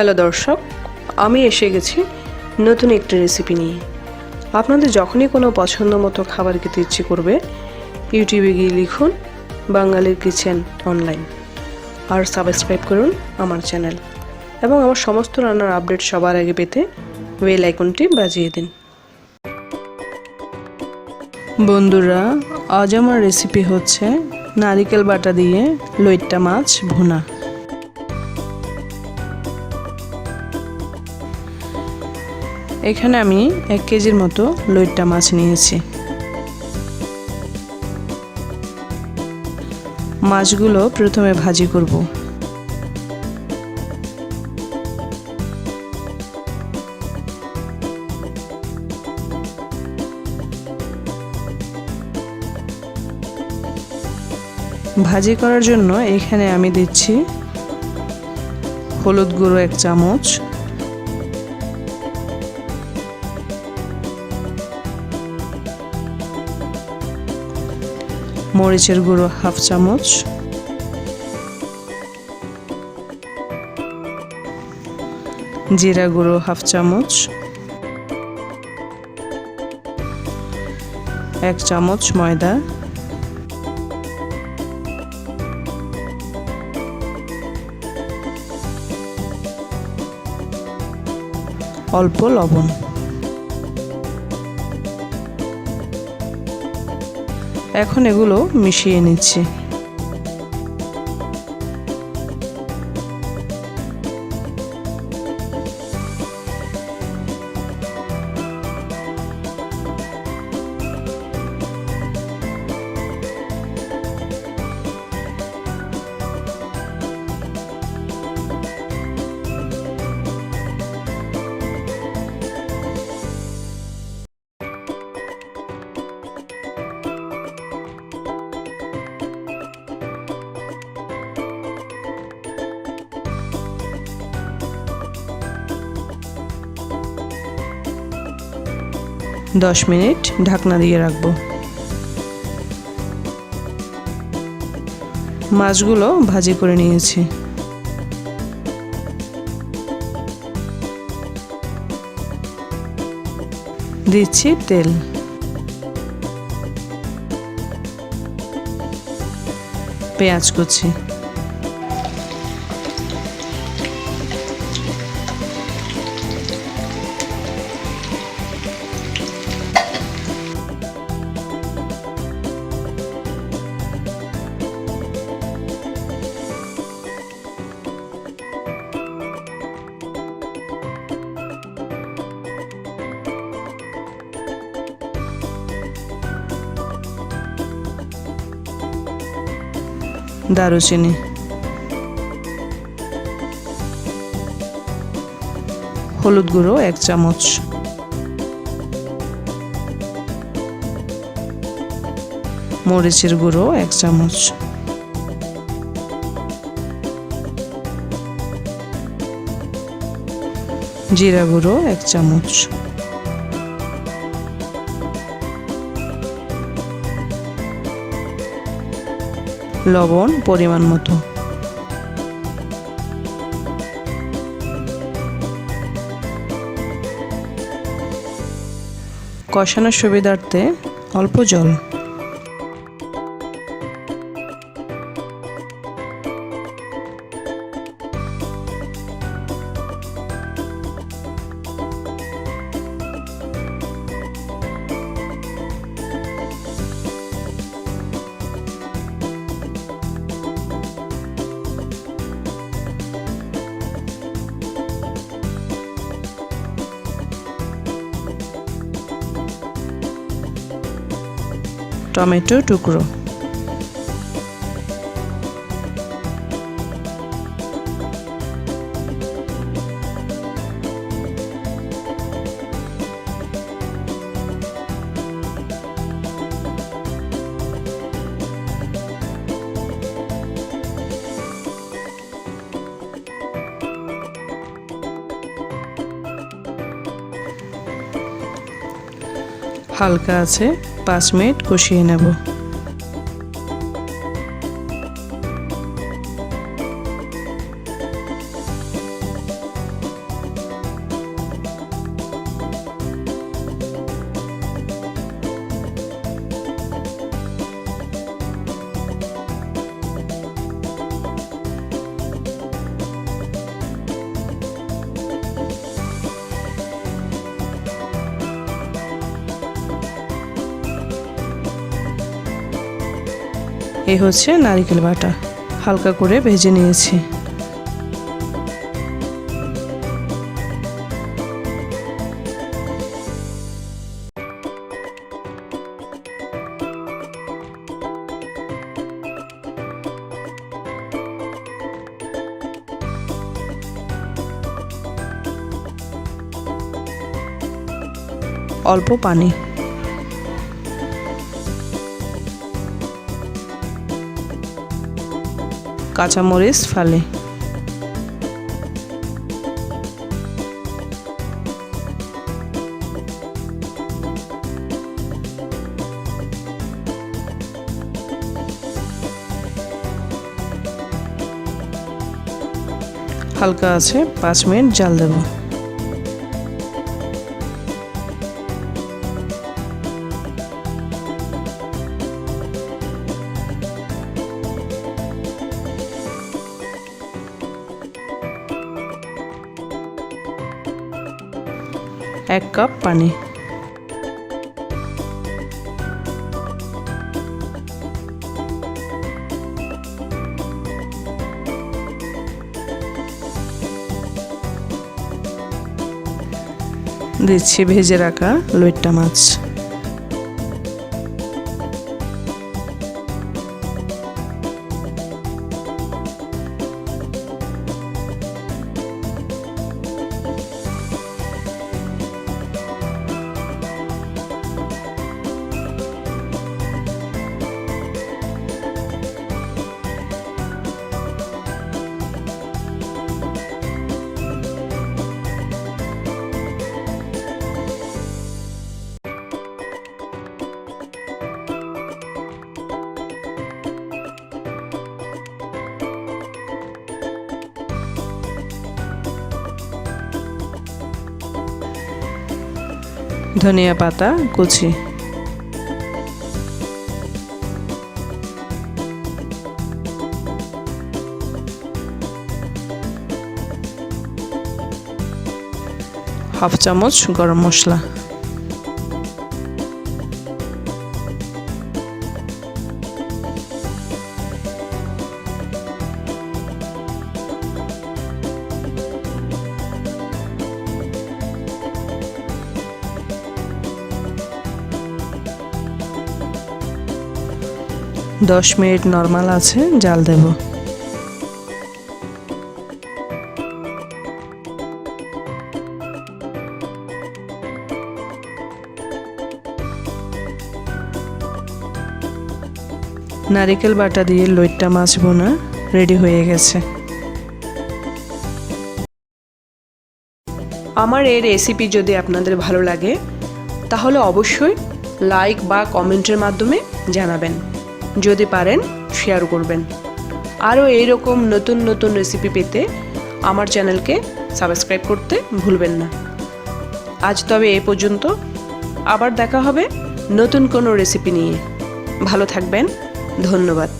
Hello দর্শক, আমি এসে গেছি নতুন একটি রেসিপি নিয়ে। আপনাদের যখনই কোনো পছন্দ মতো খাবার খেতে ইচ্ছে করবে, ইউটিউবে গিয়ে লিখুন বাঙালির কিচেন অনলাইন আর সাবস্ক্রাইব করুন আমার চ্যানেল এবং আমার সমস্ত রান্নার আপডেট সবার আগে পেতে বেল আইকনটি বাজিয়ে দিন। বন্ধুরা, আজ আমার রেসিপি হচ্ছে নারিকেল বাটা দিয়ে লইট্টা মাছ ভুনা। এখানে আমি 1 কেজির মতো লইট্টা মাছ নিয়েছি। মাছগুলো প্রথমে ভাজি করব। ভাজি করার জন্য এখানে আমি দিচ্ছি হলুদ গুঁড়ো 1 চামচ, মরিচের গুঁড়ো 1/2 চামচ, জিরা গুঁড়ো 1/2 চামচ, 1 চামচ ময়দা, অল্প লবণ। এখন এগুলো মিশিয়ে নিচ্ছি। দশ মিনিট ঢাকনা দিয়ে রাখবো। মাছগুলো ভাজি করে নিয়েছি। দিচ্ছি তেল, পেঁয়াজ কুচি, দারুচিনি, হলুদ গুঁড়ো 1 চামচ, মরিচের গুঁড়ো 1 চামচ, জিরা গুঁড়ো 1 চামচ, লবণ পরিমাণ মতো। কষানোর সুবিধার্থে অল্প জল। টমেটো টুকরো, হালকা আছে 5 মিনিট কষিয়ে নেব। এই হচ্ছে নারকেল বাটা, হালকা করে ভেজে নিয়েছি। অল্প পানি, কাঁচামরিচ ফালি, হালকা আছে 5 মিনিট জাল দেব। এক কাপ পানি, দিচ্ছি ভেজে রাখা লইট্টা মাছ। ধনিয়া পাতা কুচি, হাফ চামচ গরম মশলা, দশ মিনিট নরমাল আছে জাল দেব। নারকেল বাটা দিয়ে লইট্টা মাছ ভুনা রেডি হয়ে গেছে। আমার এই রেসিপি যদি আপনাদের ভালো লাগে তাহলে অবশ্যই লাইক বা কমেন্টের মাধ্যমে জানাবেন, যদি পারেন শেয়ার করবেন। আরও এইরকম নতুন নতুন রেসিপি পেতে আমার চ্যানেলকে সাবস্ক্রাইব করতে ভুলবেন না। আজ তবে এই পর্যন্ত, আবার দেখা হবে নতুন কোনো রেসিপি নিয়ে। ভালো থাকবেন, ধন্যবাদ।